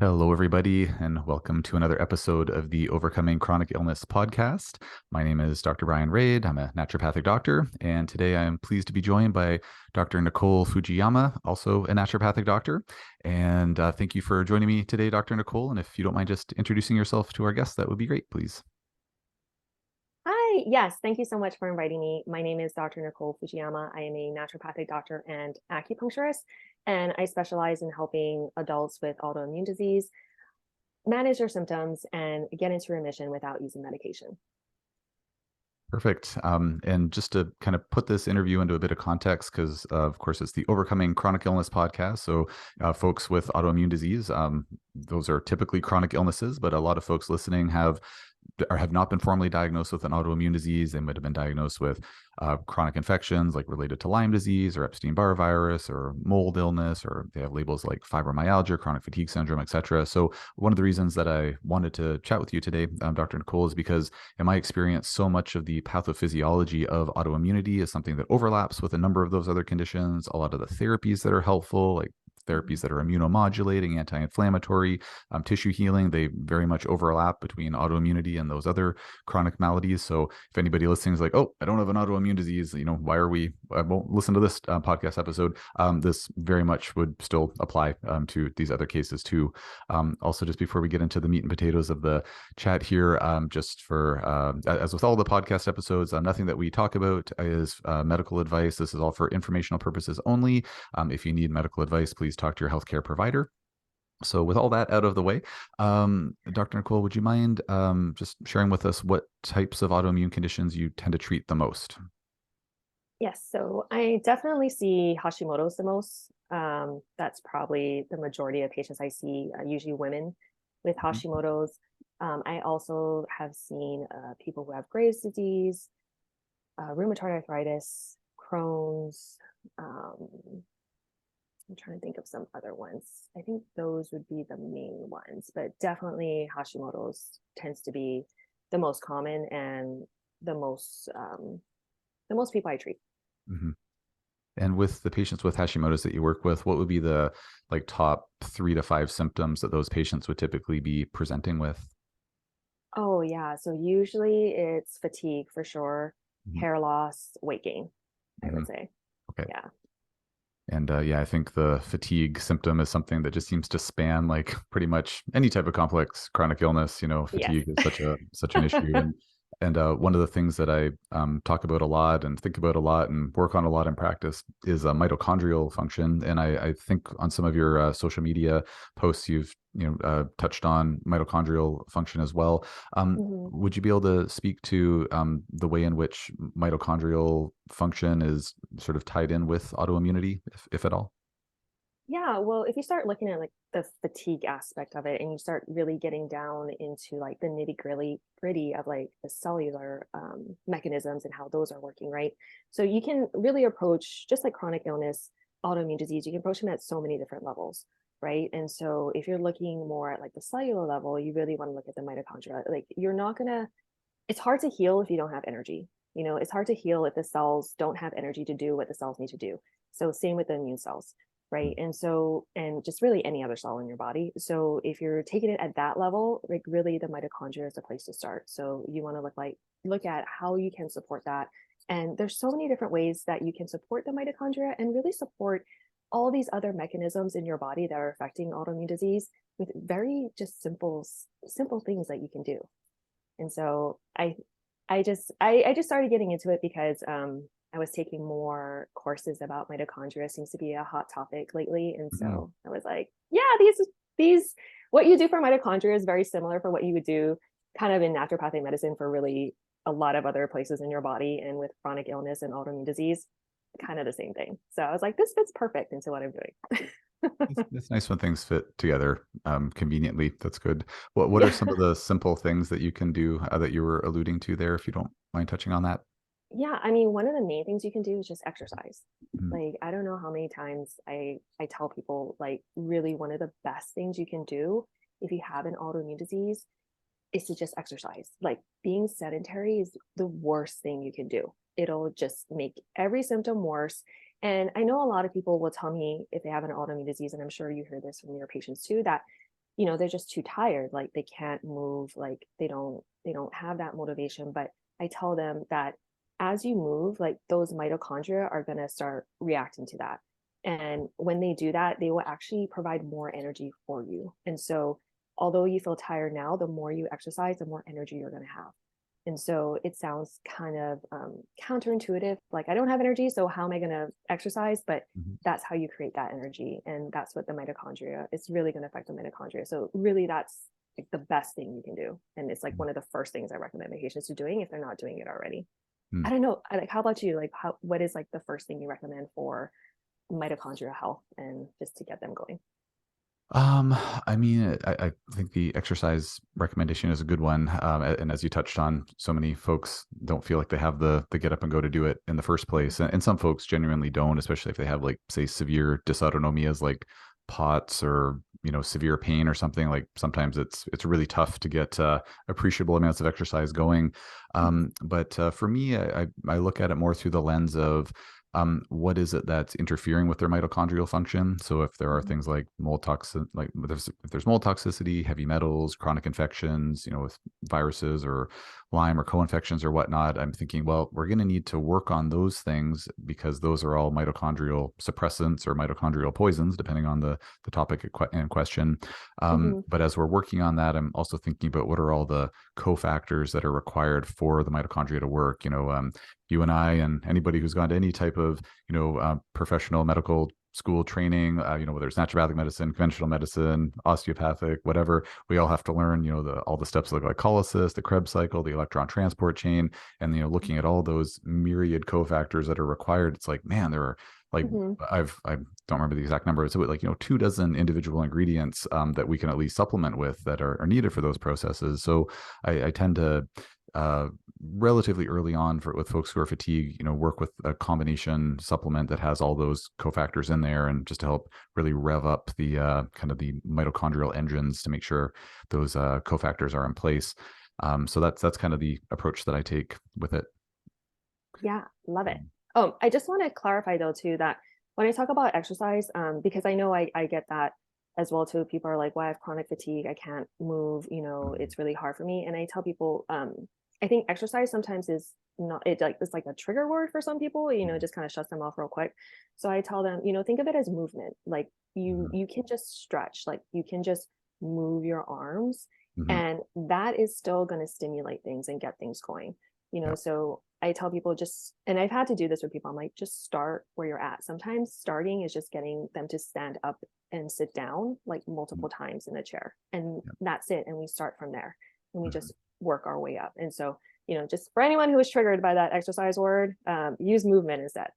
Hello, everybody, and welcome to another episode of the Overcoming Chronic Illness podcast. My name is Dr. Brian Rade. I'm a naturopathic doctor, and today I am pleased to be joined by Dr. Nicole Fujiyama, also a naturopathic doctor. And thank you for joining me today, Dr. Nicole. And if you don't mind just introducing yourself to our guests, that would be great, please. Hi, yes, thank you so much for inviting me. My name is Dr. Nicole Fujiyama. I am a naturopathic doctor and acupuncturist, and I specialize in helping adults with autoimmune disease manage their symptoms and get into remission without using medication. Perfect. And just to kind of put this interview into a bit of context, because of course it's the Overcoming Chronic Illness podcast. So folks with autoimmune disease, those are typically chronic illnesses, but a lot of folks listening have not been formally diagnosed with an autoimmune disease. They might have been diagnosed with chronic infections like related to Lyme disease or Epstein-Barr virus or mold illness, or they have labels like fibromyalgia, chronic fatigue syndrome, etc. So one of the reasons that I wanted to chat with you today, Dr. Nicole, is because in my experience, so much of the pathophysiology of autoimmunity is something that overlaps with a number of those other conditions. A lot of the therapies that are helpful, like therapies that are immunomodulating, anti-inflammatory, tissue healing, they very much overlap between autoimmunity and those other chronic maladies. So if anybody listening is like, oh, I don't have an autoimmune disease, why are I won't listen to this podcast episode. This very much would still apply to these other cases too. Also, just before we get into the meat and potatoes of the chat here, just for, as with all the podcast episodes, nothing that we talk about is medical advice. This is all for informational purposes only. If you need medical advice, please talk to your healthcare provider. So with all that out of the way, Dr. Nicole, would you mind just sharing with us what types of autoimmune conditions you tend to treat the most? Yes, so I definitely see Hashimoto's the most. That's probably the majority of patients I see, usually women with Hashimoto's. I also have seen people who have Graves' disease, rheumatoid arthritis, Crohn's. I'm trying to think of some other ones. I think those would be the main ones, but definitely Hashimoto's tends to be the most common and the most people I treat. Mm-hmm. And with the patients with Hashimoto's that you work with, what would be the top 3 to 5 symptoms that those patients would typically be presenting with? Oh yeah, so usually it's fatigue for sure, Mm-hmm. hair loss, weight gain, I Mm-hmm. would say. Okay. Yeah. And yeah, I think the fatigue symptom is something that just seems to span pretty much any type of complex chronic illness. Yes. Fatigue is such an issue, and one of the things that I talk about a lot and think about a lot and work on a lot in practice is mitochondrial function. And I think on some of your social media posts, you've touched on mitochondrial function as well. Mhm. Would you be able to speak to the way in which mitochondrial function is sort of tied in with autoimmunity, if at all? Yeah, well, if you start looking at like the fatigue aspect of it and you start really getting down into like the nitty gritty of like the cellular mechanisms and how those are working, right? So you can really approach just like chronic illness, autoimmune disease, you can approach them at so many different levels, right? And so if you're looking more at like the cellular level, you really want to look at the mitochondria. Like you're not gonna, it's hard to heal if you don't have energy. It's hard to heal if the cells don't have energy to do what the cells need to do. So same with the immune cells, right? And so, and just really any other cell in your body. So if you're taking it at that level, like really the mitochondria is the place to start. So you want to look at how you can support that. And there's so many different ways that you can support the mitochondria and really support all these other mechanisms in your body that are affecting autoimmune disease with very just simple things that you can do. And so I just started getting into it because I was taking more courses about mitochondria. Seems to be a hot topic lately, and Mm-hmm. so I was like, yeah, these what you do for mitochondria is very similar for what you would do kind of in naturopathic medicine for really a lot of other places in your body, and with chronic illness and autoimmune disease, kind of the same thing. So I was like, this fits perfect into what I'm doing. It's nice when things fit together conveniently. That's good. What are Yeah. some of the simple things that you can do that you were alluding to there, if you don't mind touching on that? Yeah, I mean, one of the main things you can do is just exercise. Mm-hmm. Like, I don't know how many times I tell people, like, really one of the best things you can do if you have an autoimmune disease is to just exercise. Like, being sedentary is the worst thing you can do. It'll just make every symptom worse. And I know a lot of people will tell me if they have an autoimmune disease, and I'm sure you hear this from your patients too, that they're just too tired, like they can't move, like they don't have that motivation. But I tell them that as you move, like those mitochondria are going to start reacting to that. And when they do that, they will actually provide more energy for you. And so although you feel tired now, the more you exercise, the more energy you're going to have. And so it sounds kind of counterintuitive. Like, I don't have energy, so how am I going to exercise? But Mhm. that's how you create that energy. And that's what the mitochondria, it's really going to affect the mitochondria. So really that's like the best thing you can do. And it's like one of the first things I recommend my patients to doing if they're not doing it already. Mm. I don't know. Like, how about you? Like, what is like the first thing you recommend for mitochondrial health and just to get them going? Um, I mean, I think the exercise recommendation is a good one. And as you touched on, so many folks don't feel like they have the get up and go to do it in the first place. And some folks genuinely don't, especially if they have like, say, severe dysautonomias like POTS or, severe pain or something. Like sometimes it's really tough to get appreciable amounts of exercise going. But for me, I look at it more through the lens of what is it that's interfering with their mitochondrial function? So if there are Mhm. things like if there's mold toxicity, heavy metals, chronic infections, with viruses or Lyme or co-infections or whatnot, I'm thinking, well, we're going to need to work on those things because those are all mitochondrial suppressants or mitochondrial poisons, depending on the topic in question. Mhm. But as we're working on that, I'm also thinking about what are all the cofactors that are required for the mitochondria to work. You and I and anybody who's gone to any type of professional medical school training, whether it's naturopathic medicine, conventional medicine, osteopathic, whatever, we all have to learn all the steps of the glycolysis, the Krebs cycle, the electron transport chain, and looking at all those myriad cofactors that are required. It's like, man, there are like Mhm. I don't remember the exact number. It's like 2 dozen individual ingredients that we can at least supplement with that are needed for those processes. So I tend to uh, relatively early on with folks who are fatigued, work with a combination supplement that has all those cofactors in there, and just to help really rev up the kind of the mitochondrial engines to make sure those cofactors are in place. So that's kind of the approach that I take with it. Yeah, love it. Um, Oh, I just want to clarify though too that when I talk about exercise, because I know I get that as well too. People are like, "Well, I have chronic fatigue. I can't move. It's really hard for me." And I tell people, I think exercise sometimes is not it like it's like a trigger word for some people. It just kind of shuts them off real quick. So I tell them, think of it as movement. Like mhm, you can just stretch, like you can just move your arms, mhm, and that is still going to stimulate things and get things going. yeah, So I tell people and I've had to do this with people. I'm like, just start where you're at. Sometimes starting is just getting them to stand up and sit down like mhm, multiple times in a chair. And yeah, that's it. And we start from there and we mhm. just work our way up. And so, just for anyone who is triggered by that exercise word, use movement instead.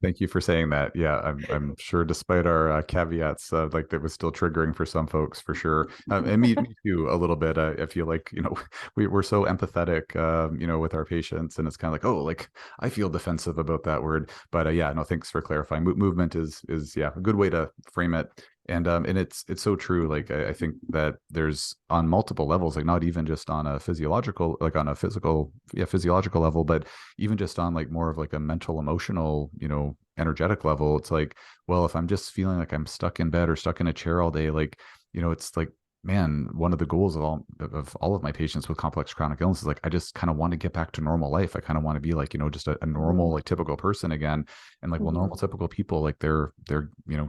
Thank you for saying that. Yeah, I'm sure, despite our caveats, like that was still triggering for some folks for sure, and me too a little bit. I feel like we're so empathetic, with our patients, and it's kind of like, oh, like I feel defensive about that word, but yeah, no, thanks for clarifying. Movement is yeah a good way to frame it. And it's so true. Like I think that there's on multiple levels, like not even just on a physiological, like on a physiological level, but even just on like more of like a mental, emotional, energetic level. It's like, well, if I'm just feeling like I'm stuck in bed or stuck in a chair all day, like, it's like, man, one of the goals of all of my patients with complex chronic illness is like, I just kind of want to get back to normal life. I kind of want to be like, just a normal, Mhm. like typical person again. And like, well, normal, Mhm. typical people, like they're,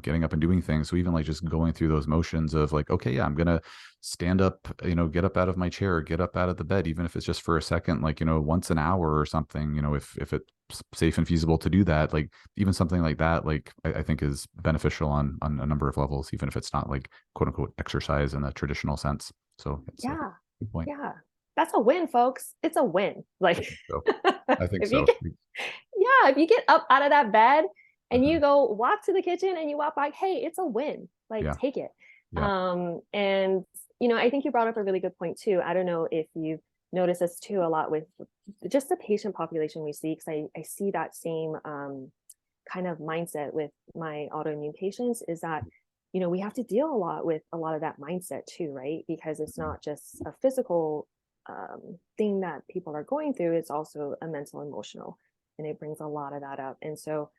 getting up and doing things. So even like just going through those motions of like, okay, yeah, I'm going to stand up, get up out of my chair, get up out of the bed, even if it's just for a second, like, once an hour or something, if it's safe and feasible to do that, like even something like that, like I think is beneficial on a number of levels, even if it's not like quote unquote exercise in the traditional sense. So it's a Yeah. good point. Yeah. That's a win, folks. It's a win. I Like think so. I think if you so. get yeah, if you get up out of that bed and you Mhm. go walk to the kitchen and you walk back, hey, it's a win. Like Yeah. take it. Yeah. And I think you brought up a really good point too. I don't know if you've noticed this too a lot with just the patient population we see, because I see that same kind of mindset with my autoimmune patients is that we have to deal a lot with a lot of that mindset too, right? Because it's Mhm. not just a physical thing that people are going through, it's also a mental, emotional, and it brings a lot of that up. And so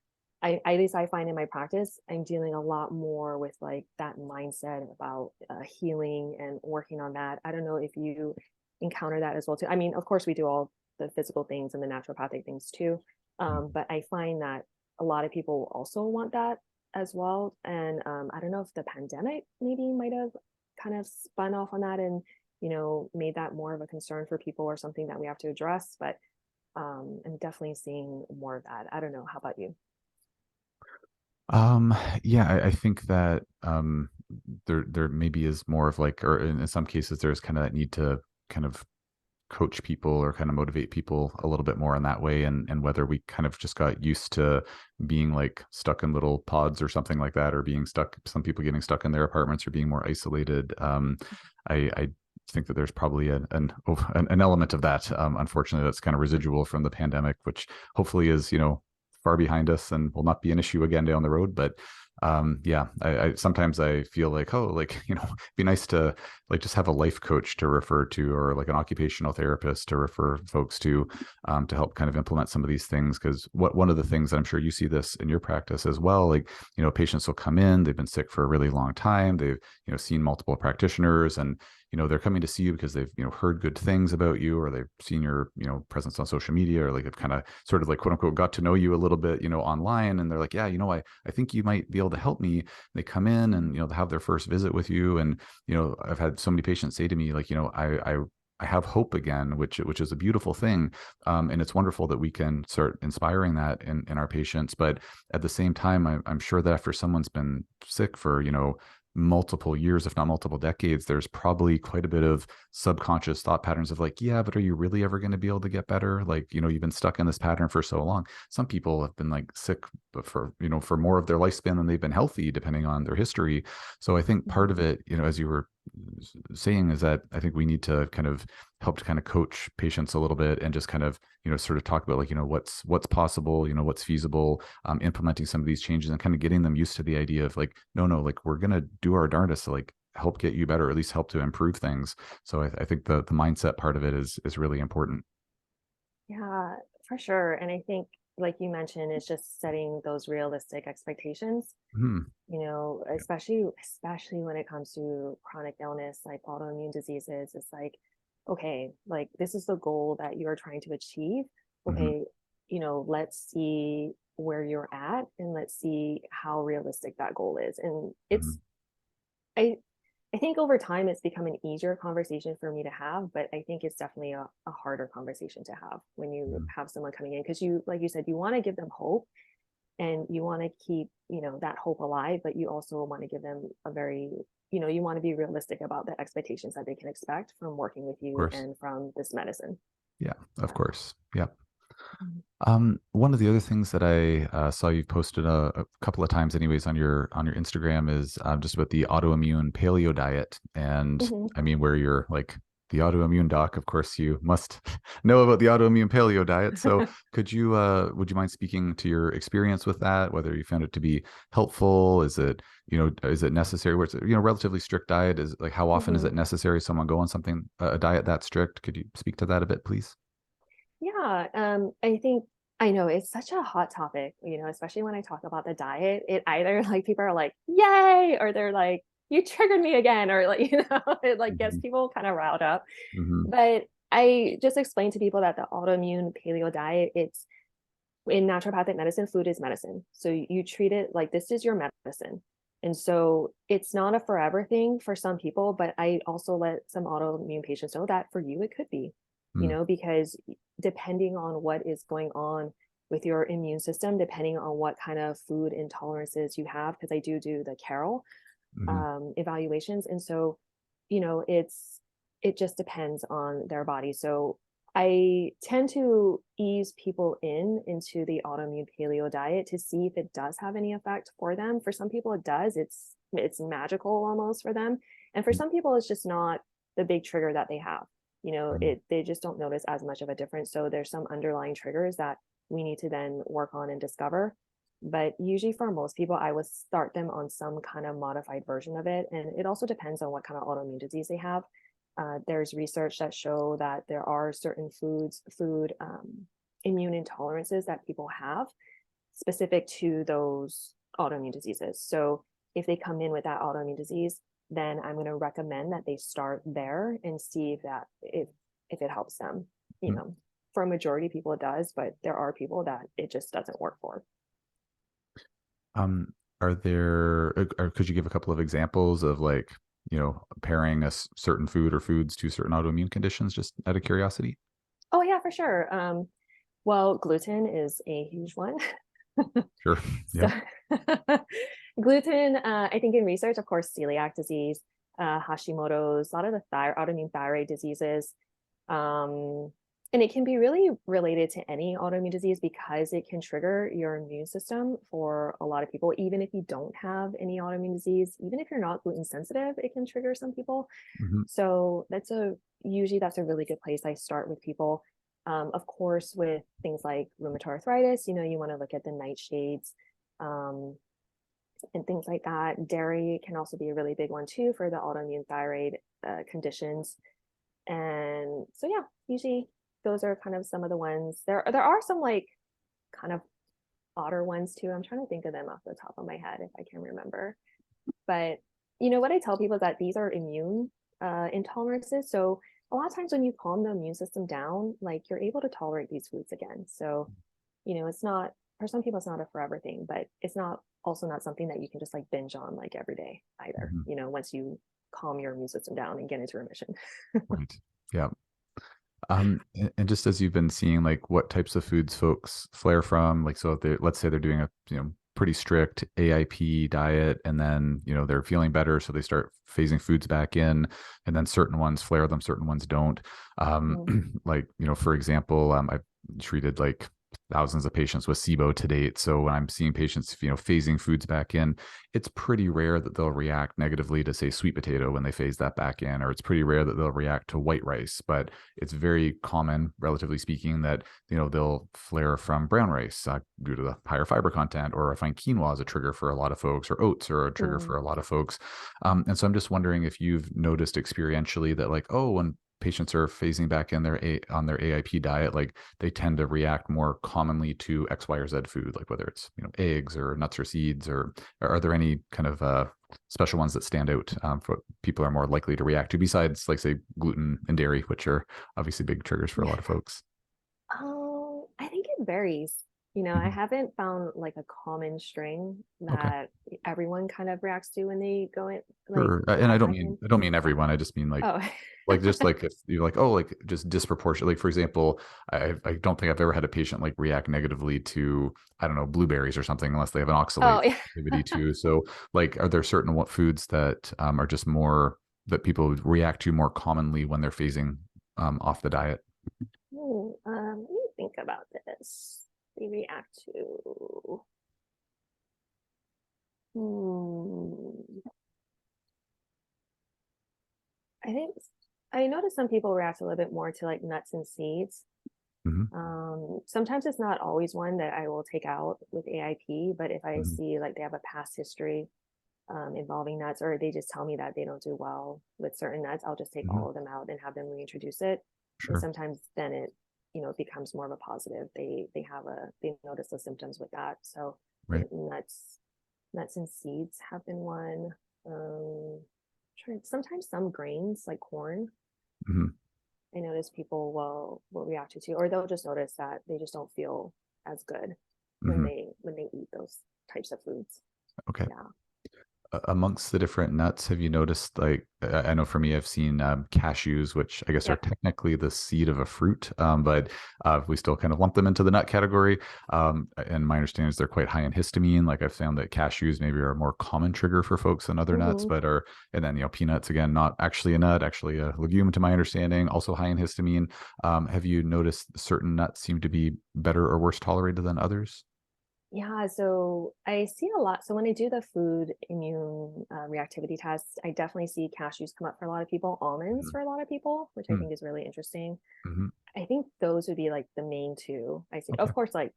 at least I find in my practice, I'm dealing a lot more with like that mindset about healing and working on that. I don't know if you encounter that as well too. I mean, of course we do all the physical things and the naturopathic things too. But I find that a lot of people also want that as well. And I don't know if the pandemic maybe might have kind of spun off on that and, made that more of a concern for people or something that we have to address. But I'm definitely seeing more of that. I don't know. How about you? Um, yeah, I think that there maybe is more of like, or in some cases, there's kind of that need to kind of coach people or kind of motivate people a little bit more in that way, and whether we kind of just got used to being like stuck in little pods or something like that, or being stuck, some people getting stuck in their apartments or being more isolated. I think that there's probably an element of that, unfortunately, that's kind of residual from the pandemic, which hopefully is, far behind us and will not be an issue again down the road. But yeah, I sometimes I feel like, oh, like, it'd be nice to like just have a life coach to refer to, or like an occupational therapist to refer folks to help kind of implement some of these things. Because one of the things, I'm sure you see this in your practice as well, like, patients will come in, they've been sick for a really long time, they've, seen multiple practitioners, and they're coming to see you because they've, heard good things about you, or they've seen your, presence on social media, or like they've kind of sort of like, quote unquote, got to know you a little bit, online. And they're like, yeah, I think you might be able to help me. They come in and, they have their first visit with you. And, I've had so many patients say to me, like, I have hope again, which is a beautiful thing. And it's wonderful that we can start inspiring that in our patients. But at the same time, I'm sure that after someone's been sick for, multiple years, if not multiple decades, there's probably quite a bit of subconscious thought patterns of like, yeah, but are you really ever going to be able to get better? Like, you've been stuck in this pattern for so long. Some people have been like sick for, for more of their lifespan than they've been healthy, depending on their history. So I think part of it, as you were saying, is that I think we need to kind of help to kind of coach patients a little bit, and just kind of, sort of talk about like, what's possible, what's feasible, implementing some of these changes, and kind of getting them used to the idea of like, no, like, we're going to do our darndest to like help get you better, or at least help to improve things. So I think the mindset part of it is really important. Yeah, for sure. And I think, like you mentioned, it's just setting those realistic expectations, Hmm. especially when it comes to chronic illness like autoimmune diseases. It's like, okay, like this is the goal that you're trying to achieve. Hmm. Okay, let's see where you're at and let's see how realistic that goal is. And Hmm. I I think over time it's become an easier conversation for me to have, but I think it's definitely a harder conversation to have when you Hmm. have someone coming in, because you, like you said, you want to give them hope and you want to keep, that hope alive, but you also want to give them a very, you want to be realistic about the expectations that they can expect from working with Of you course. and from this medicine. Yeah, of Yeah. course. Yeah. Mhm. One of the other things that I saw you posted a couple of times, anyways, on your Instagram is just about the autoimmune paleo diet, and Mhm. I mean, where you're like the autoimmune doc, of course, you must know about the autoimmune paleo diet. So, would you mind speaking to your experience with that? Whether you found it to be helpful? Is it necessary? Where it's relatively strict diet, is like, how often is Mhm. it necessary someone go on something, a diet that strict? Could you speak to that a bit, please? Yeah, I think I know it's such a hot topic, especially when I talk about the diet. It either like people are like, "Yay!" or they're like, "You triggered me again," or like, it like gets Hmm. people kind of riled up. Hmm. But I just explained to people that the autoimmune paleo diet, it's in naturopathic medicine, food is medicine. So you treat it like this is your medicine. And so it's not a forever thing for some people, but I also let some autoimmune patients know that for you, it could be, because depending on what is going on with your immune system, depending on what kind of food intolerances you have, because I do the Carol Hmm. evaluations. And so, it just depends on their body. So I tend to ease people into the autoimmune paleo diet to see if it does have any effect for them. For some people it does. It's magical almost for them. And for some people it's just not the big trigger that they have. Hmm. They just don't notice as much of a difference. So there's some underlying triggers that we need to then work on and discover. But usually for most people, I would start them on some kind of modified version of it. And it also depends on what kind of autoimmune disease they have. There's research that show that there are certain food immune intolerances that people have. specific to those autoimmune diseases. So if they come in with that autoimmune disease, then I'm going to recommend that they start there and see if it helps them. You know, for a majority of people it does, but there are people that it just doesn't work for. Are there, or could you give a couple of examples of like, pairing a certain food or foods to certain autoimmune conditions, just out of curiosity? Oh yeah, for sure. Well, gluten is a huge one. Sure. So Yep. gluten, I think in research, of course, celiac disease, Hashimoto's, a lot of the autoimmune thyroid diseases. And it can be really related to any autoimmune disease because it can trigger your immune system for a lot of people, even if you don't have any autoimmune disease, even if you're not gluten sensitive, it can trigger some people. Hmm. So usually that's a really good place I start with people. Of course, with things like rheumatoid arthritis, you want to look at the nightshades, and things like that. Dairy can also be a really big one too for the autoimmune thyroid conditions. And so, yeah, usually those are kind of some of the ones. There are some like kind of odder ones too. I'm trying to think of them off the top of my head if I can remember. But what I tell people is that these are immune intolerances. So a lot of times when you calm the immune system down, like you're able to tolerate these foods again. So, it's not, for some people, it's not a forever thing, but it's not also not something that you can just like binge on like every day either, Hmm. once you calm your immune system down and get into remission. Right. Yeah. And just as you've been seeing, like what types of foods folks flare from, like, so if let's say they're doing a, pretty strict AIP diet, and then, they're feeling better. So they start phasing foods back in, and then certain ones flare them, certain ones don't. Mm. Like, for example, I've treated like thousands of patients with SIBO to date. So when I'm seeing patients, phasing foods back in, it's pretty rare that they'll react negatively to, say, sweet potato when they phase that back in, or it's pretty rare that they'll react to white rice. But it's very common, relatively speaking, that they'll flare from brown rice due to the higher fiber content, or I find quinoa is a trigger for a lot of folks, or oats are a trigger Mm. for a lot of folks. And so I'm just wondering if you've noticed experientially that, like, oh, when patients are phasing back in on their AIP diet, like they tend to react more commonly to X, Y, or Z food, like whether it's eggs or nuts or seeds, or are there any kind of special ones that stand out for what people are more likely to react to, besides, like, say, gluten and dairy, which are obviously big triggers for a lot of folks? I think it varies. I Mhm. haven't found like a common string Okay. that everyone kind of reacts to when they go in, like Sure. And I dive don't back mean in. I don't mean everyone. I just mean like, Oh, just like if you're like, oh, like just disproportionate. Like, for example, I don't think I've ever had a patient like react negatively to, I don't know, blueberries or something, unless they have an oh, oxalate yeah. sensitivity too. So like, are there certain what foods that are just more that people react to more commonly when they're phasing off the diet? Let me think about this. They react to. Hmm. I think I noticed some people react a little bit more to like nuts and seeds. Hmm. Sometimes it's not always one that I will take out with AIP, but if I Hmm. see like they have a past history involving nuts, or they just tell me that they don't do well with certain nuts, I'll just take Hmm. all of them out and have them reintroduce it. And Sure. sometimes then it becomes more of a positive. They notice the symptoms with that. So I Right. think nuts and seeds have been one. Um, sometimes some grains like corn, Hmm. I notice people will react to too, or they'll just notice that they just don't feel as good when Hmm. they eat those types of foods. Okay. Yeah. Amongst the different nuts, have you noticed, like, I know for me, I've seen cashews, which I guess are Yep. technically the seed of a fruit, but we still kind of lump them into the nut category. And my understanding is they're quite high in histamine. Like, I've found that cashews maybe are a more common trigger for folks than other nuts, Hmm. but and then, peanuts, again, not actually a nut, actually a legume to my understanding, also high in histamine. Have you noticed certain nuts seem to be better or worse tolerated than others? Yeah, so I see a lot. So when I do the food immune reactivity tests, I definitely see cashews come up for a lot of people, almonds Mhm. for a lot of people, which I Hmm. think is really interesting. Mhm. I think those would be like the main two I see. Okay. Of course, like,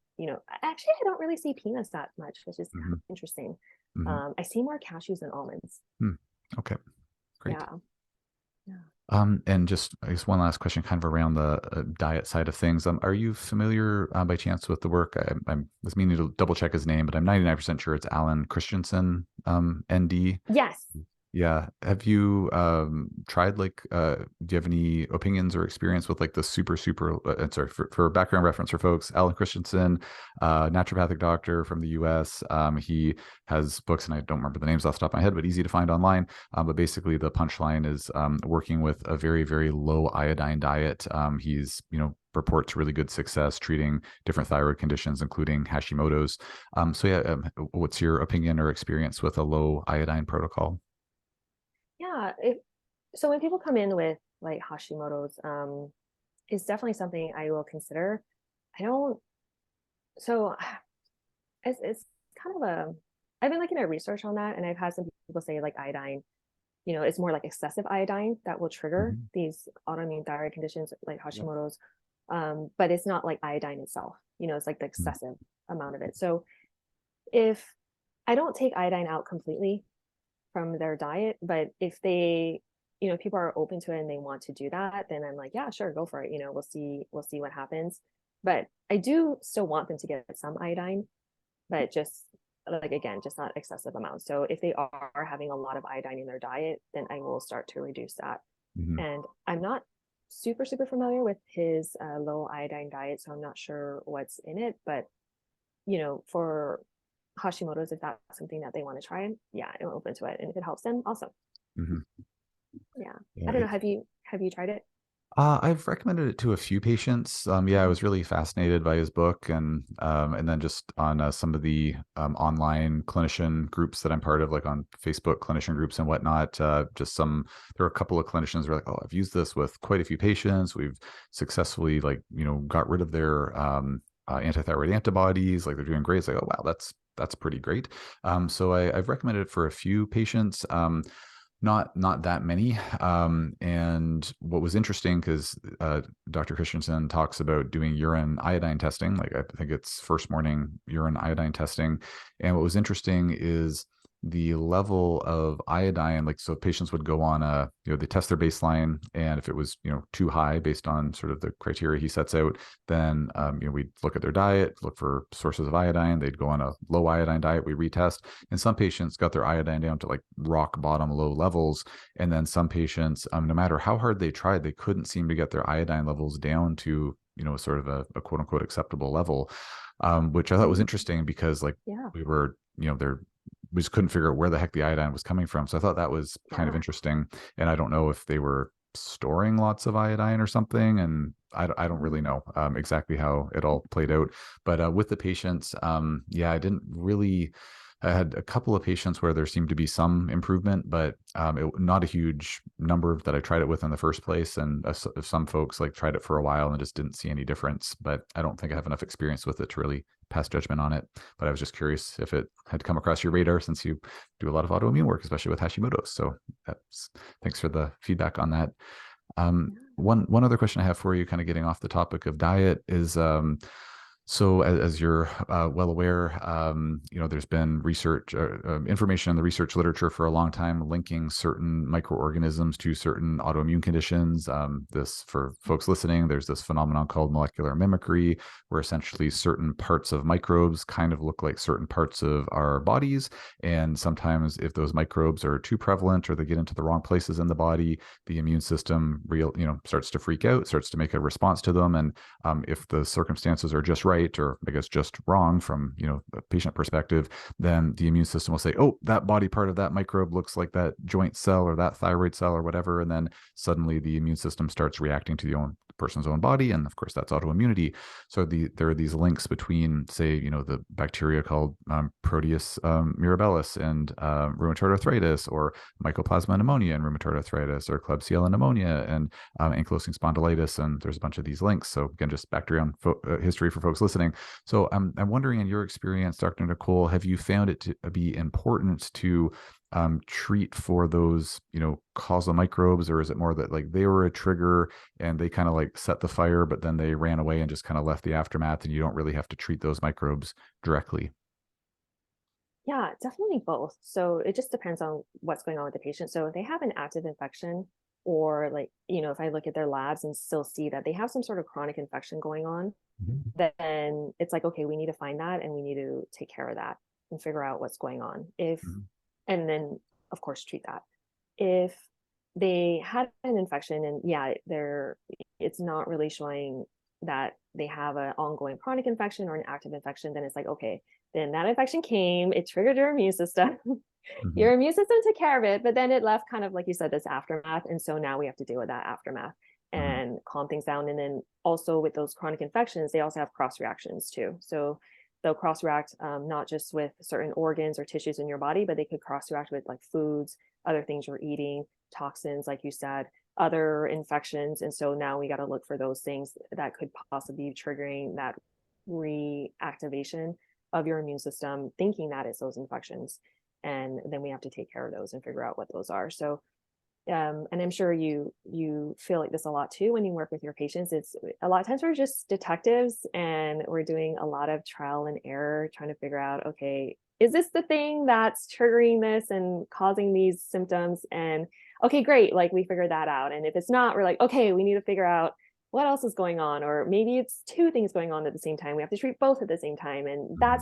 actually, I don't really see peanuts that much, which is Hmm. interesting. Hmm. I see more cashews than almonds. Hmm. Okay. Great. Yeah. Yeah. And just, I guess, one last question, kind of around the diet side of things. Are you familiar by chance with the work? I was meaning to double check his name, but I'm 99% sure it's Alan Christensen, ND. Yes. Yeah. Have you tried like do you have any opinions or experience with like the super sorry, for background reference for folks, Alan Christensen, naturopathic doctor from the US. He has books and I don't remember the names off the top of my head, but easy to find online. But basically the punchline is working with a very low iodine diet. He's, reports really good success treating different thyroid conditions, including Hashimoto's. So yeah, what's your opinion or experience with a low iodine protocol? Yeah. So when people come in with like Hashimoto's, it's definitely something I will consider. I don't, so it's kind of I've been looking at research on that and I've had some people say like iodine, it's more like excessive iodine that will trigger Mhm. these autoimmune thyroid conditions like Hashimoto's. But it's not like iodine itself, it's like the Mhm. excessive amount of it. So if I don't take iodine out completely from their diet, but if they, people are open to it and they want to do that, then I'm like, yeah, sure, go for it. We'll see what happens. But I do still want them to get some iodine, but just like again, just not excessive amounts. So if they are having a lot of iodine in their diet, then I will start to reduce that. Mhm. And I'm not super familiar with his low iodine diet, so I'm not sure what's in it. But for Hashimoto's, if that's something that they want to try, yeah, I'm open to it. And if it helps them, awesome. Mhm. Yeah. Yeah, I don't know. Have you tried it? I've recommended it to a few patients. Yeah, I Mhm. was really fascinated by his book, and then just on some of the online clinician groups that I'm part of, like on Facebook clinician groups and whatnot. There are a couple of clinicians who are like, "Oh, I've used this with quite a few patients. We've successfully, like, got rid of their antithyroid antibodies. Like they're doing great." It's like, "Oh, wow, that's pretty great." So I've recommended it for a few patients. Not that many. And what was interesting, because Dr. Christensen talks about doing urine iodine testing, like I think it's first morning urine iodine testing. And what was interesting is the level of iodine, like, so patients would go on they test their baseline, and if it was, too high based on sort of the criteria he sets out, then, we'd look at their diet, look for sources of iodine. They'd go on a low iodine diet, we retest, and some patients got their iodine down to like rock bottom low levels. And then some patients, no matter how hard they tried, they couldn't seem to get their iodine levels down to, sort of a quote unquote acceptable level, which I thought was Mm, interesting because, like, yeah. we were, we just couldn't figure out where the heck the iodine was coming from. So I thought that was kind of Yeah. interesting. And I don't know if they were storing lots of iodine or something. And I don't really Mm, know exactly how it all played out. But with the patients, yeah, I had a couple of patients where there seemed to be some improvement, but not a huge number that I tried it with in the first place. And some folks like tried it for a while and just didn't see any difference. But I don't think I have enough experience with it to really pass judgment on it. But I was just curious if it had come across your radar, since you do a lot of autoimmune work, especially with Hashimoto's. So thanks for the feedback on that. yeah. One other question I have for you, kind of getting off the topic of diet, is so as you're well aware, there's been research, information in the research literature for a long time linking certain microorganisms to certain autoimmune conditions. This, for folks listening, there's this phenomenon called molecular mimicry, where essentially certain parts of microbes kind of look like certain parts of our bodies. And sometimes if those microbes are too prevalent or they get into the wrong places in the body, the immune system starts to freak out, starts to make a response to them. And if the circumstances are just right, or I guess just wrong from a patient perspective, then the immune system will say, "Oh, that body part of that microbe looks like that joint cell or that thyroid cell or whatever," and then suddenly the immune system starts reacting to the person's own body, and of course that's autoimmunity. So there are these links between, say, the bacteria called Proteus mirabilis and rheumatoid arthritis, or Mycoplasma pneumonia and rheumatoid arthritis, or Klebsiella pneumonia and ankylosing spondylitis, and there's a bunch of these links. So again, just background history for folks listening. So I'm wondering, in your experience, Dr. Nicole, have you found it to be important to treat for those, causal microbes, or is it more that like they were a trigger and they kind of like set the fire, but then they ran away and just kind of left the aftermath, and you don't really have to treat those microbes directly? Yeah, definitely both. So it just depends on what's going on with the patient. So if they have an active infection, or like, if I look at their labs and still see that they have some sort of chronic infection going on, then it's like, okay, we need to find that and we need to take care of that and figure out what's going on. And then of course treat that. If they had an infection and it's not really showing that they have an ongoing chronic infection or an active infection, then it's like, okay, then that infection came, it triggered your immune system. Your immune system took care of it, but then it left kind of, like you said, this aftermath. And so now we have to deal with that aftermath and calm things down. And then also with those chronic infections, they also have cross reactions too. So they'll cross react not just with certain organs or tissues in your body, but they could cross react with like foods, other things you're eating, toxins, like you said, other infections. And so now we got to look for those things that could possibly be triggering that reactivation of your immune system, thinking that it's those infections. And then we have to take care of those and figure out what those are. So and I'm sure you feel like this a lot too when you work with your patients. It's a lot of times we're just detectives and we're doing a lot of trial and error, trying to figure out, okay, is this the thing that's triggering this and causing these symptoms? And okay, great, like we figured that out. And if it's not, we're like, okay, we need to figure out what else is going on, or maybe it's two things going on at the same time. We have to treat both at the same time, and that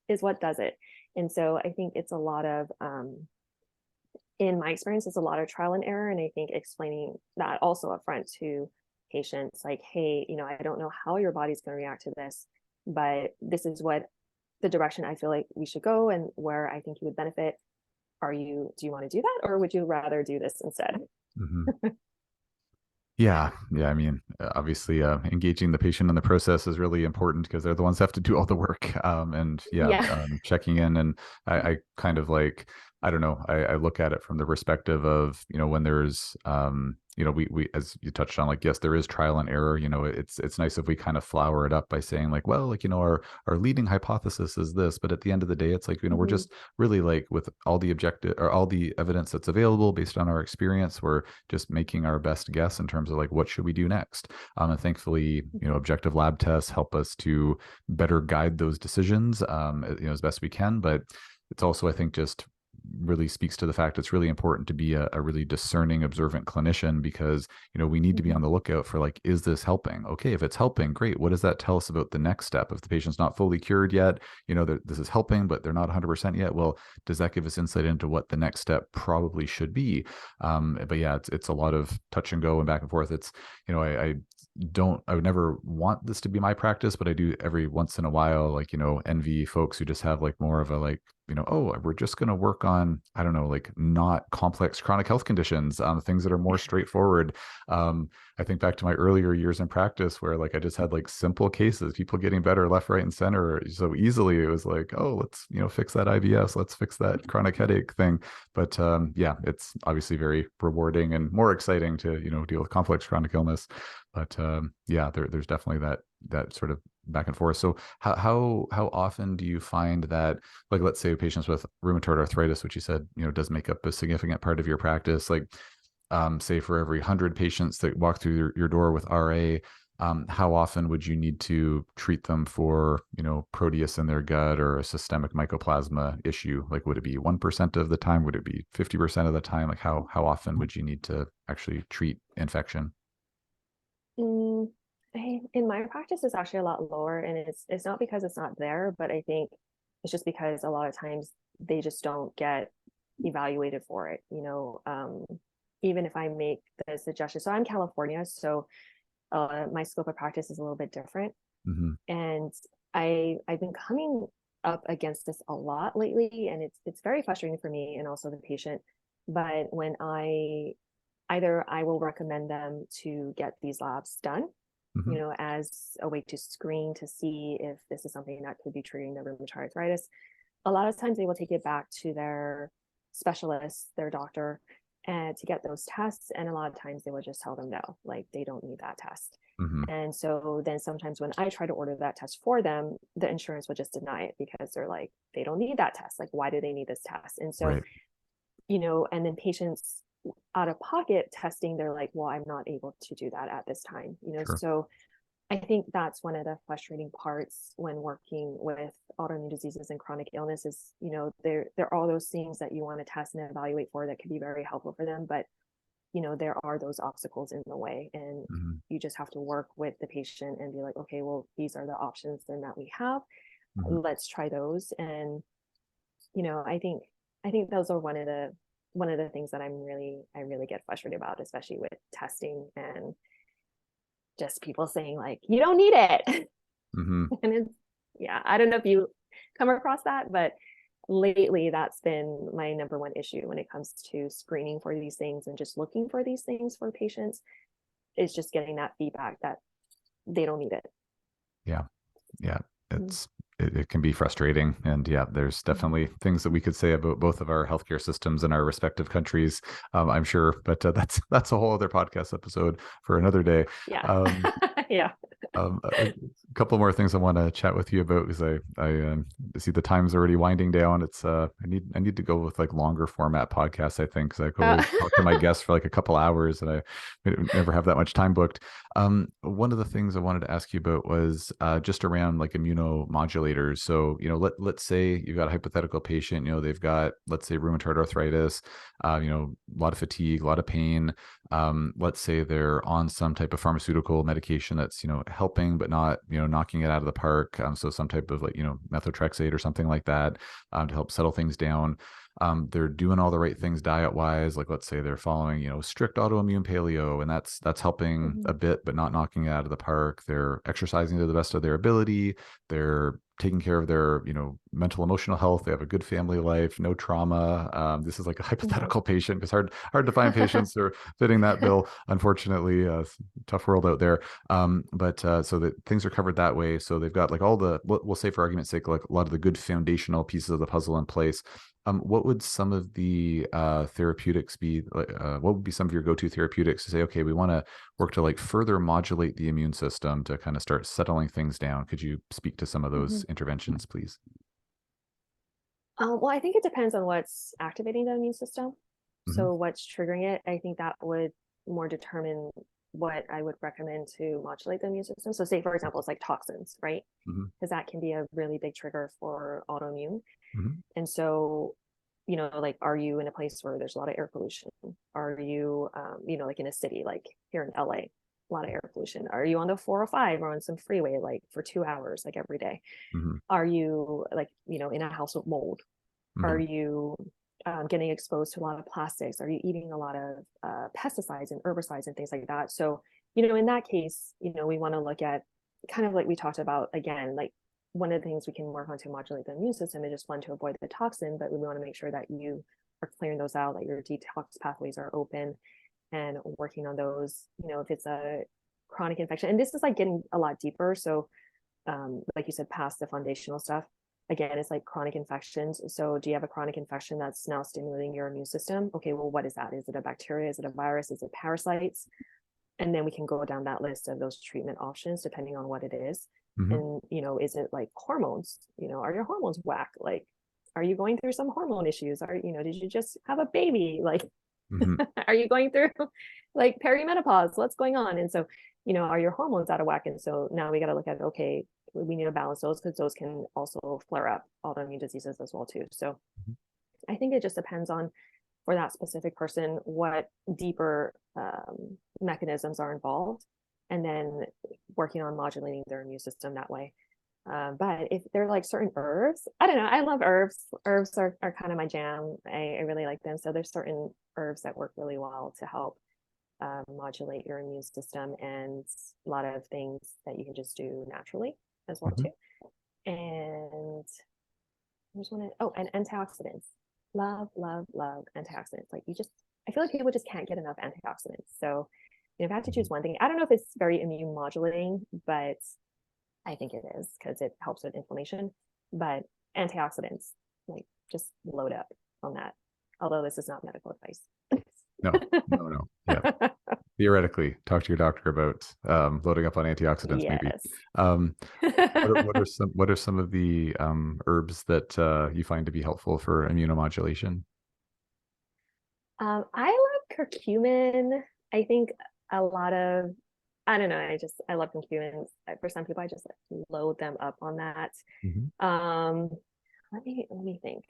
is what does it. And so I think it's a lot of in my experience, it's a lot of trial and error. And I think explaining that also upfront to patients, like, hey, I don't know how your body's going to react to this, but this is what the direction I feel like we should go and where I think you would benefit. Do you want to do that, or would you rather do this instead? Yeah. I mean, obviously, engaging the patient in the process is really important because they're the ones that have to do all the work. Checking in, and I kind of like, I don't know, I look at it from the perspective of, when there's, we as you touched on, like, yes, there is trial and error. It's nice if we kind of flower it up by saying like, well, like, our leading hypothesis is this, but at the end of the day, it's like, we're just really like, with all the objective or all the evidence that's available based on our experience, we're just making our best guess in terms of like, what should we do next? And thankfully, objective lab tests help us to better guide those decisions, as best we can. But it's also, I think, just really speaks to the fact it's really important to be a really discerning, observant clinician, because we need to be on the lookout for like, is this helping? Okay, if it's helping, great. What does that tell us about the next step? If the patient's not fully cured yet, this is helping, but they're not 100% yet, well, does that give us insight into what the next step probably should be? But yeah, it's a lot of touch and go and back and forth. It's I would never want this to be my practice, but I do every once in a while, like, envy folks who just have like more of a like, oh, we're just going to work on, I don't know, like not complex chronic health conditions, things that are more straightforward. I think back to my earlier years in practice where like I just had like simple cases, people getting better left, right, and center so easily. It was like, oh, let's, fix that IBS, let's fix that chronic headache thing. But it's obviously very rewarding and more exciting to, deal with complex chronic illness. But there's definitely that sort of back and forth. So how often do you find that, like, let's say patients with rheumatoid arthritis, which you said, does make up a significant part of your practice, like, say for every 100 patients that walk through your door with RA, how often would you need to treat them for, Proteus in their gut or a systemic mycoplasma issue? Like, would it be 1% of the time? Would it be 50% of the time? Like, how often would you need to actually treat infection? In my practice, it's actually a lot lower, and it's not because it's not there, but I think it's just because a lot of times they just don't get evaluated for it. Even if I make the suggestion, so I'm California, so my scope of practice is a little bit different, and I've been coming up against this a lot lately, and it's very frustrating for me and also the patient. But when either I will recommend them to get these labs done, as a way to screen to see if this is something that could be triggering the rheumatoid arthritis. A lot of times they will take it back to their specialist, their doctor, and to get those tests. And a lot of times they will just tell them no, like they don't need that test. And so then sometimes when I try to order that test for them, the insurance will just deny it because they're like, they don't need that test. Like, why do they need this test? And so, Right. And then patients out of pocket testing, they're like, well, I'm not able to do that at this time, Sure. So I think that's one of the frustrating parts when working with autoimmune diseases and chronic illness is, there are all those things that you want to test and evaluate for that could be very helpful for them, but there are those obstacles in the way, and Mhm. you just have to work with the patient and be like, okay, well, these are the options then that we have. Mhm. Let's try those. And, I think those are one of the things that I really get frustrated about, especially with testing and just people saying like, you don't need it. Mhm. And it's, yeah, I don't know if you come across that, but lately that's been my number one issue when it comes to screening for these things and just looking for these things for patients, is just getting that feedback that they don't need it. Yeah. Yeah, Mhm. it can be frustrating, and yeah, there's definitely things that we could say about both of our healthcare systems in our respective countries, I'm sure, but that's a whole other podcast episode for another day. Yeah. Um, Yeah. a couple more things I want to chat with you about, because I see the time's already winding down. It's I need to go with like longer format podcasts, I think, because I Uh, always talk to my guests for like a couple hours, and I never have that much time booked. One of the things I wanted to ask you about was just around like immunomodulators. So, let's say you've got a hypothetical patient, they've got, let's say, rheumatoid arthritis, a lot of fatigue, a lot of pain. Let's say they're on some type of pharmaceutical medication that's, helping, but not, knocking it out of the park. So some type of like, methotrexate or something like that, to help settle things down. They're doing all the right things diet wise. Like, let's say they're following, strict autoimmune paleo, and that's helping mhm. a bit, but not knocking it out of the park. They're exercising to the best of their ability. They're taking care of their, mental, emotional health. They have a good family life, no trauma. This is like a Mhm. hypothetical patient, because hard to find patients who are fitting that bill, unfortunately. Tough world out there. But so that things are covered that way. So they've got like all the, we'll say for argument's sake, like a lot of the good foundational pieces of the puzzle in place. What would some of the therapeutics be? What would be some of your go-to therapeutics to say, okay, we want to work to like further modulate the immune system to kind of start settling things down? Could you speak to some of Mhm. those interventions, please? Well, I think it depends on what's activating the immune system. Hmm. So what's triggering it, I think that would more determine what I would recommend to modulate the immune system. So say, for example, it's like toxins, right? Hmm. Because that can be a really big trigger for autoimmune. Hmm. And so, like, are you in a place where there's a lot of air pollution? Are you, like in a city, like here in LA, a lot of air pollution? Are you on the 405 or on some freeway, like for 2 hours, like every day? Hmm. Are you like, in a house with mold? Are Hmm. you getting exposed to a lot of plastics? Are you eating a lot of pesticides and herbicides and things like that? So, in that case, we want to look at kind of like we talked about again, like one of the things we can work on to modulate the immune system is just one to avoid the toxin, but we want to make sure that you are clearing those out, that your detox pathways are open and working on those, if it's a chronic infection. And this is like getting a lot deeper. So like you said, past the foundational stuff. Again, it's like chronic infections. So, do you have a chronic infection that's now stimulating your immune system? Okay, well, what is that? Is it a bacteria? Is it a virus? Is it parasites? And then we can go down that list of those treatment options depending on what it is. Hmm. And, is it like hormones? Are your hormones whack? Like, are you going through some hormone issues? Did you just have a baby? Like, Hmm. are you going through like perimenopause? What's going on? And so, are your hormones out of whack? And so now we got to look at, okay, we need to balance those because those can also flare up autoimmune diseases as well too. So I think it just depends on, for that specific person, what deeper mechanisms are involved, and then working on modulating their immune system that way. But if they're like certain herbs, I don't know. I love herbs. Herbs are kind of my jam. I really like them. So there's certain herbs that work really well to help modulate your immune system, and a lot of things that you can just do naturally as well Hmm. too. And I just want to, oh, and antioxidants. Love, love, love antioxidants. Like I feel like people just can't get enough antioxidants. So, if I had to choose one thing, I don't know if it's very immune modulating, but I think it is because it helps with inflammation. But antioxidants, like, just load up on that. Although this is not medical advice. No, no, no. Yeah. Theoretically, talk to your doctor about loading up on antioxidants, maybe. Yes. Um, what are some of the herbs that you find to be helpful for immunomodulation? I love curcumin. I think a lot of, I don't know, I love curcumin. For some people, I just like load them up on that. Hmm. Um, let me think.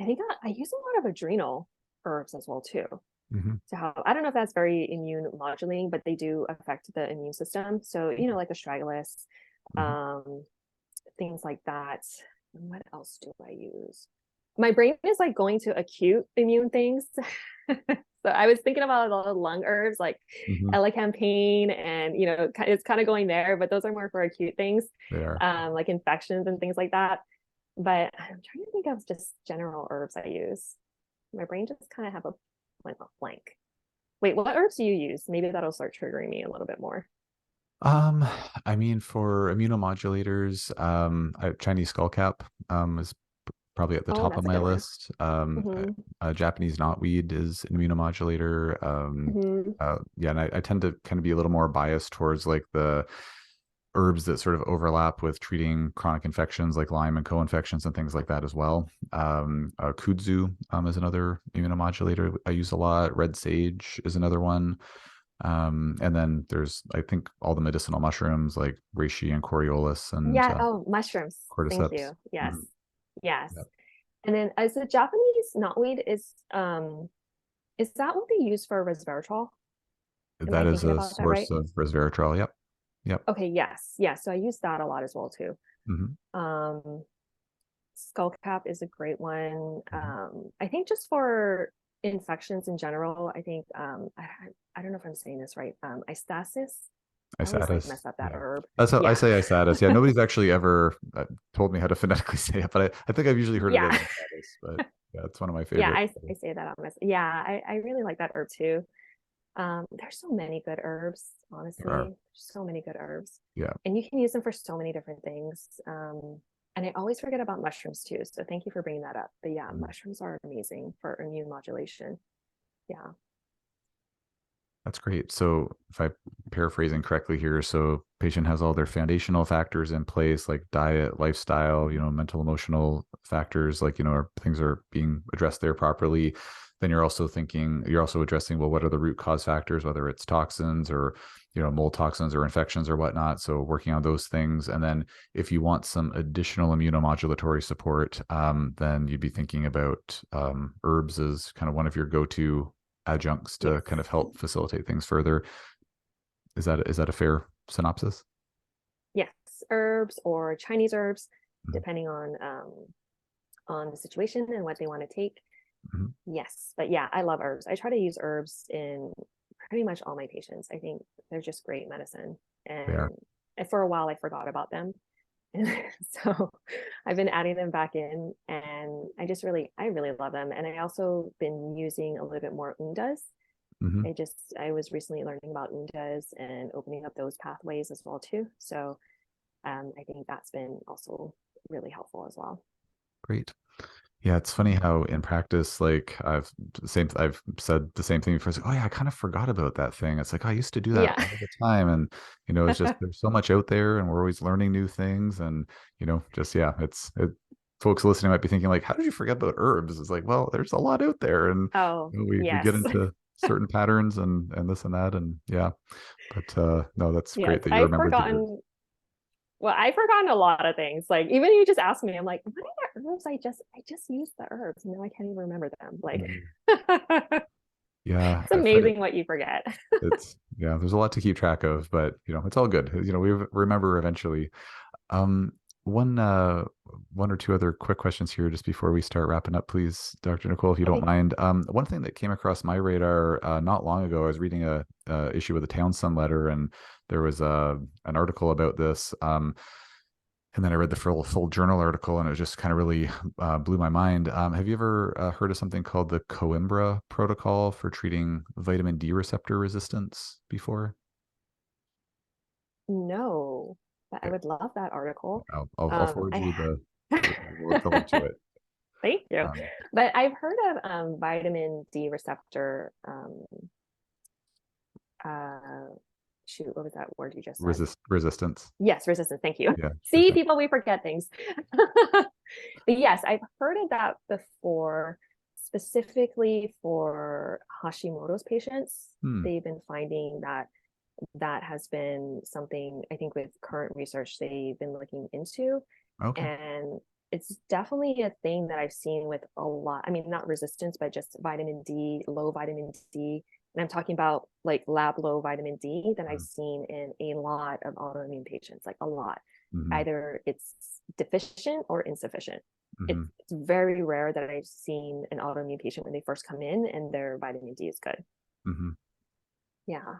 I think I use a lot of adrenal herbs as well too. Hmm. to help. I don't know if that's very immune modulating, but they do affect the immune system. So, like astragalus, Hmm. um, things like that. And what else do I use? My brain is like going to acute immune things. So I was thinking about a lot of lung herbs like Hmm. elecampane, and it's kind of going there, but those are more for acute things, They are. like infections and things like that. But I'm trying to think of just general herbs I use. My brain just kind of went off blank. Wait, what herbs do you use? Maybe that'll start triggering me a little bit more. Um, I mean, for immunomodulators, Chinese skullcap is probably at the Oh, top of that's a my good one. list. Hmm. Japanese knotweed is an immunomodulator. Hmm. Yeah, and I tend to kind of be a little more biased towards like the herbs that sort of overlap with treating chronic infections like Lyme and co-infections and things like that as well. Kudzu is another immunomodulator I use a lot. Red sage is another one. And then there's, I think, all the medicinal mushrooms like reishi and Coriolis and Yeah. Oh, mushrooms. Thank cordyceps. you. Yes. Mhm. Yes. Yep. And then as the Japanese knotweed is that what they use for resveratrol? Am That I is thinking a about that source right? of resveratrol. Yep. Yep. Okay, yes. Yes. So I use that a lot as well too. Hmm. Um, skull cap is a great one. Hmm. I think just for infections in general, I think I don't know if I'm saying this right. Istasis. I always like Isatis. mess up that Yeah. herb. That's how I Yeah. say isatis. Yeah. Nobody's actually ever told me how to phonetically say it, but I think I've usually heard it as Yeah. isatis, but yeah, it's one of my Yeah, favorite. I say that on my yeah, I really like that herb too. There's so many good herbs, There are. honestly. So many good herbs. Yeah. And you can use them for so many different things. And I always forget about mushrooms too. So thank you for bringing that up. But yeah, Mhm. mushrooms are amazing for immune modulation. Yeah. That's great. So if I'm paraphrasing correctly here, so patient has all their foundational factors in place, like diet, lifestyle, mental, emotional factors, like, things are being addressed there properly. Then you're also addressing, well, what are the root cause factors, whether it's toxins or, mold toxins or infections or whatnot. So working on those things. And then if you want some additional immunomodulatory support, then you'd be thinking about herbs as kind of one of your go-to adjuncts to kind of Yes. help facilitate things further. Is that a fair synopsis? Yes. Herbs or Chinese herbs, Mhm. depending on the situation and what they want to take. Mhm. Yes. But yeah, I love herbs. I try to use herbs in pretty much all my patients. I think they're just great medicine. They are. And for a while I forgot about them. And so I've been adding them back in, and I really love them. And I also been using a little bit more undas. Hmm. I was recently learning about undas and opening up those pathways as well too. So I think that's been also really helpful as well. Great. Yeah, it's funny how in practice, like I've said the same thing before. It's like, oh yeah, I kind of forgot about that thing. It's like, oh, I used to do that Yeah. all the time. And, it's just there's so much out there and we're always learning new things. And, just yeah, folks listening might be thinking like, how did you forget about herbs? It's like, well, there's a lot out there. And Oh, we get yes. into certain patterns and this and that. And yeah. But no, that's Yes. great that you remembered the herbs. I've forgotten a lot of things. Like even you just asked me, I'm like, what are the herbs I just used the herbs. No, I can't even remember them. Like Mhm. it's Yeah, I find it. amazing what you forget. It's yeah. There's a lot to keep track of, but it's all good. We remember eventually. Um, one one or two other quick questions here just before we start wrapping up, please, Dr. Nicole, if you don't Okay. mind. One thing that came across my radar not long ago, I was reading a issue of the Townsend Letter, and there was an article about this. And then I read the full journal article, and it just kind of really blew my mind. Have you ever heard of something called the Coimbra protocol for treating vitamin D receptor resistance before? No, but I Okay, would love that article. I'll forward you I the link to it. thank you. Um, But I've heard of vitamin D receptor. Uh, Shoot, what was that word you just said? resistance. Yes, resistance. Thank you. Yeah, sure See, thing. people, we forget things. But yes, I've heard of that before, specifically for Hashimoto's patients. Hmm. They've been finding that that has been something I think with current research they've been looking into. Okay. And it's definitely a thing that I've seen with a lot. I mean, not resistance, but just vitamin D, low vitamin D. And I'm talking about like lab low vitamin D that I've seen in a lot of autoimmune patients, like a lot. Mm-hmm. Either it's deficient or insufficient. Mm-hmm. It's very rare that I've seen an autoimmune patient when they first come in and their vitamin D is good. Mm-hmm. Yeah.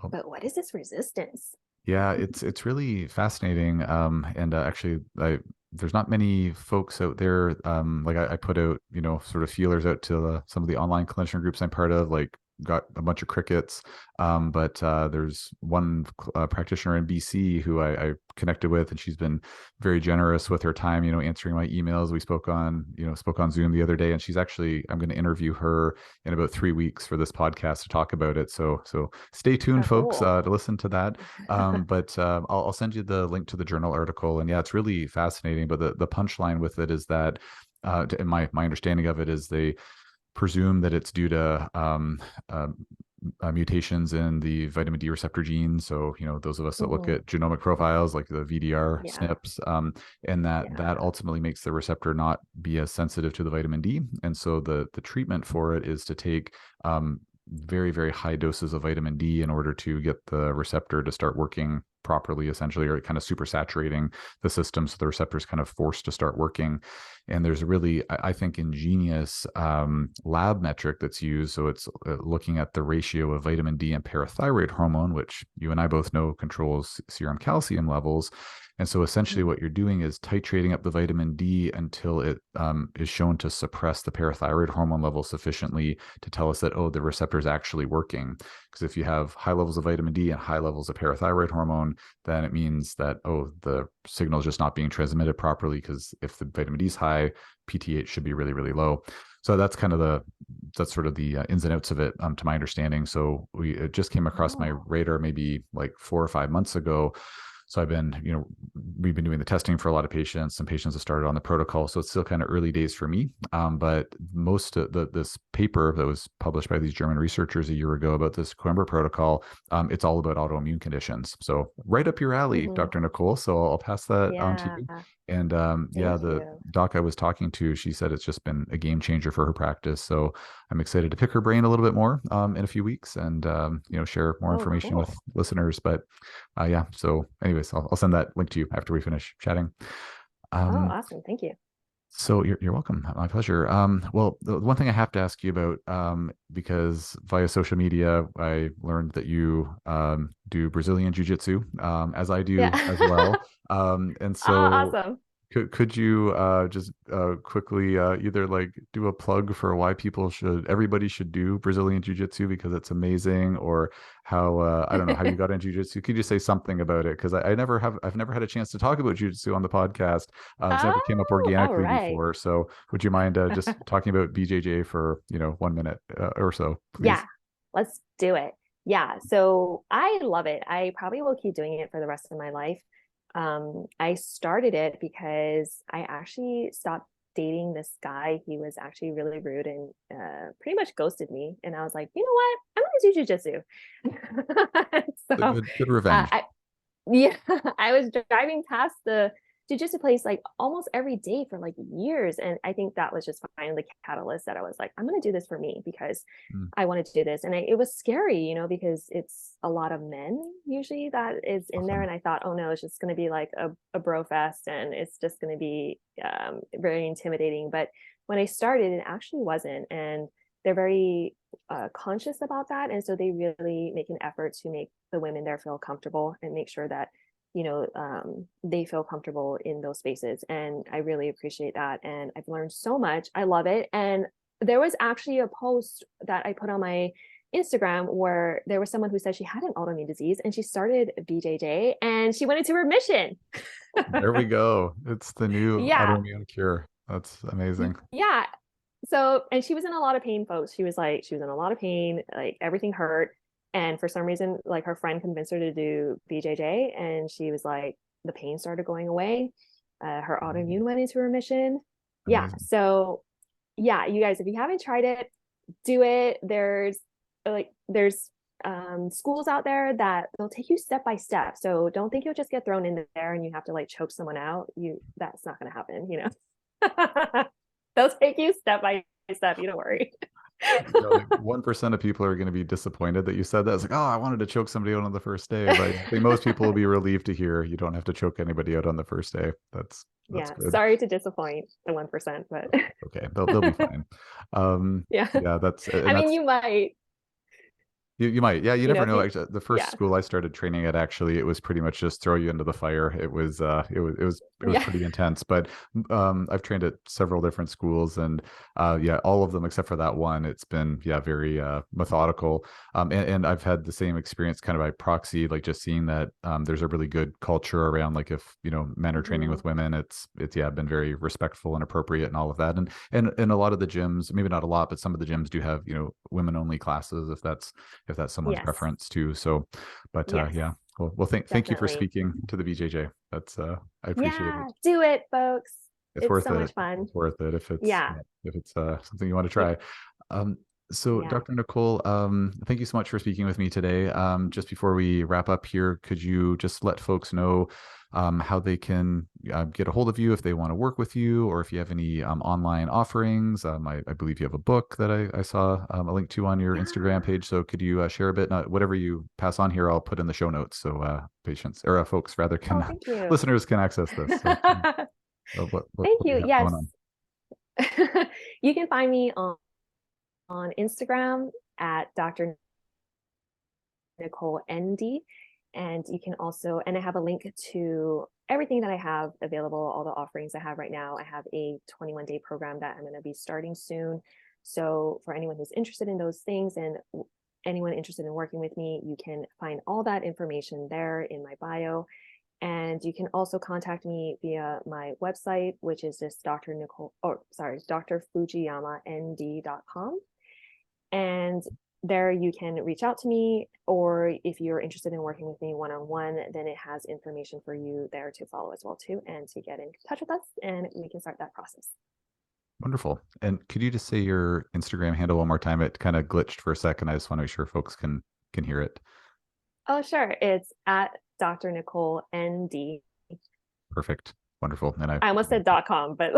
Well, But what is this resistance? yeah, it's really fascinating. And actually, there's not many folks out there. Like I put out, sort of feelers out to some of the online clinician groups I'm part of. Like, got a bunch of crickets. But there's one practitioner in BC who I connected with, and she's been very generous with her time. Answering my emails. We spoke on Zoom the other day, and I'm going to interview her in about 3 weeks for this podcast to talk about it. So stay tuned, Oh, folks, cool. to listen to that. But I'll send you the link to the journal article, and yeah, it's really fascinating. But the punchline with it is that, and my understanding of it is they presume that it's due to mutations in the vitamin D receptor gene. So, those of us that look Mhm. at genomic profiles like the VDR Yeah. SNPs, and that Yeah. ultimately makes the receptor not be as sensitive to the vitamin D. And so the treatment for it is to take very, very high doses of vitamin D in order to get the receptor to start working properly, essentially, or kind of super saturating the system, so the receptor is kind of forced to start working. And there's a really, I think, ingenious lab metric that's used. So it's looking at the ratio of vitamin D and parathyroid hormone, which you and I both know controls serum calcium levels. And so essentially Mhm. what you're doing is titrating up the vitamin D until it is shown to suppress the parathyroid hormone level sufficiently to tell us that, oh, the receptor is actually working. Because if you have high levels of vitamin D and high levels of parathyroid hormone, then it means that, oh, the signal is just not being transmitted properly, because if the vitamin D is high, PTH should be really, really low. So that's sort of the ins and outs of it, to my understanding. So it just came across my Oh. radar maybe like 4 or 5 months ago. So we've been doing the testing for a lot of patients. Some patients have started on the protocol. So it's still kind of early days for me. But most of this paper that was published by these German researchers a year ago about this Coimbra protocol, it's all about autoimmune conditions. So right up your alley, Mhm. Dr. Nicole. So I'll pass that on to Yeah. you. And yeah, Thank the you. doc I was talking to, she said it's just been a game changer for her practice. So I'm excited to pick her brain a little bit more in a few weeks, and share more Oh, information with cool. listeners. But yeah. So, anyways, I'll send that link to you after we finish chatting. Oh, Um, awesome. Thank you. so you're welcome. My pleasure. Well, the one thing I have to ask you about, because via social media, I learned that you do Brazilian Jiu-Jitsu, as I Yeah. do as well. And Oh, so awesome. could you just quickly either like do a plug for why everybody should do Brazilian Jiu-Jitsu because it's amazing, or how I don't know how you got into Jiu-Jitsu? Could you say something about it? Because I've never had a chance to talk about Jiu-Jitsu on the podcast. It's never came up Oh, all organically right. before. So would you mind just talking about BJJ for 1 minute or so, Yeah, please? let's do it. Yeah, so I love it. I probably will keep doing it for the rest of my life. I started it because I actually stopped dating this guy. He was actually really rude and pretty much ghosted me. And I was like, you know what? I'm gonna do jujitsu. A So good revenge. I yeah, I was driving past the jujitsu place like almost every day for like years. And I think that was just finally the catalyst that I was like, I'm going to do this for me because Mm, I wanted to do this. And it was scary, because it's a lot of men usually that is in there. often. And I thought, oh no, it's just going to be like a bro fest and it's just going to be very intimidating. But when I started, it actually wasn't. And they're very conscious about that. And so they really make an effort to make the women there feel comfortable and make sure that they feel comfortable in those spaces. And I really appreciate that. And I've learned so much. I love it. And there was actually a post that I put on my Instagram where there was someone who said she had an autoimmune disease and she started BJJ and she went into remission. There we go. It's the new Yeah. autoimmune cure. That's amazing. Yeah. So, and she was in a lot of pain, folks. She was in a lot of pain, like everything hurt. And for some reason, like her friend convinced her to do BJJ, and she was like, the pain started going away. Her Amazing. autoimmune went into remission. Yeah. Amazing. So, yeah, you guys, if you haven't tried it, do it. There's schools out there that they'll take you step by step. So don't think you'll just get thrown in there and you have to like choke someone out. That's not going to happen, you know. They'll take you step by step. You don't worry. You know, like 1% of people are going to be disappointed that you said that. It's like, oh, I wanted to choke somebody out on the first day, but I think most people will be relieved to hear you don't have to choke anybody out on the first day. That's Yeah, good. sorry to disappoint the 1%, but Okay, they'll be fine. yeah. Yeah, I mean, you might, you might. Yeah, you you know, never if know. you, Actually, the first yeah, school I started training at, actually, it was pretty much just throw you into the fire. It was yeah, pretty intense. But I've trained at several different schools, and yeah, all of them except for that one, it's been very methodical. And I've had the same experience kind of by proxy, like just seeing that there's a really good culture around, like if men are training hmm with women, it's been very respectful and appropriate and all of that. And a lot of the gyms, maybe not a lot, but some of the gyms do have women only classes if that's someone's yes, preference too. So, but yes, yeah. Well, thank you for definitely. speaking to the BJJ. That's I appreciate Yeah, it. do it, folks. It's It's worth so it. much fun. It's worth it Yeah, if it's something you want to you, try. Um, so, yeah. Dr. Nicole, thank you so much for speaking with me today. Just before we wrap up here, could you just let folks know how they can get a hold of you if they want to work with you, or if you have any online offerings? I believe you have a book that I saw a link to on your Instagram Yeah. page. So could you share a bit? Whatever you pass on here, I'll put in the show notes so patients or folks rather Oh, can thank you. listeners can access this. So, Thank what do you. you have Yes. going on? You can find me on Instagram at Dr. Nicole ND. And you can also, and I have a link to everything that I have available, all the offerings I have right now. I have a 21-day program that I'm going to be starting soon. So for anyone who's interested in those things and anyone interested in working with me, you can find all that information there in my bio. And you can also contact me via my website, which is just drfujiyamand.com. And there you can reach out to me, or if you're interested in working with me one-on-one, then it has information for you there to follow as well too, and to get in touch with us, and we can start that process. Wonderful. And could you just say your Instagram handle one more time? It kind of glitched for a second. I just want to make sure folks can hear it. Oh, sure. It's at Dr. Nicole ND. Perfect. Wonderful. And I almost said .com, but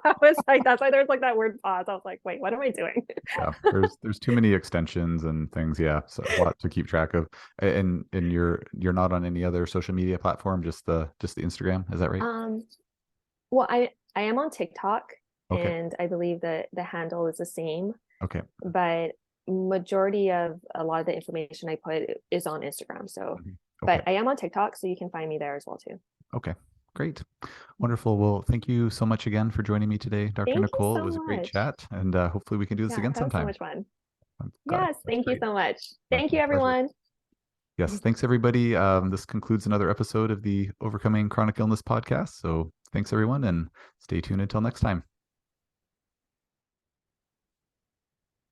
I was like, that's why there's like that word pause. I was like, wait, what am I doing? yeah, there's too many extensions and things. Yeah, so a lot to keep track of. And you're not on any other social media platform, just the Instagram. Is that right? Um, well, I am on TikTok, Okay. and I believe that the handle is the same, Okay. but majority of a lot of the information I put is on Instagram. So, Mhm. but Okay. I am on TikTok, so you can find me there as well too. Okay. Great. Wonderful. Well, thank you so much again for joining me today, Dr. Thank you Nicole. It so was a great much. chat, and hopefully we can do this Yeah, again that was so sometime. much fun. I'm glad. Yes, That's thank you great. so much. My Thank you, pleasure. everyone. Yes, thanks everybody. This concludes another episode of the Overcoming Chronic Illness podcast. So thanks everyone, and stay tuned until next time.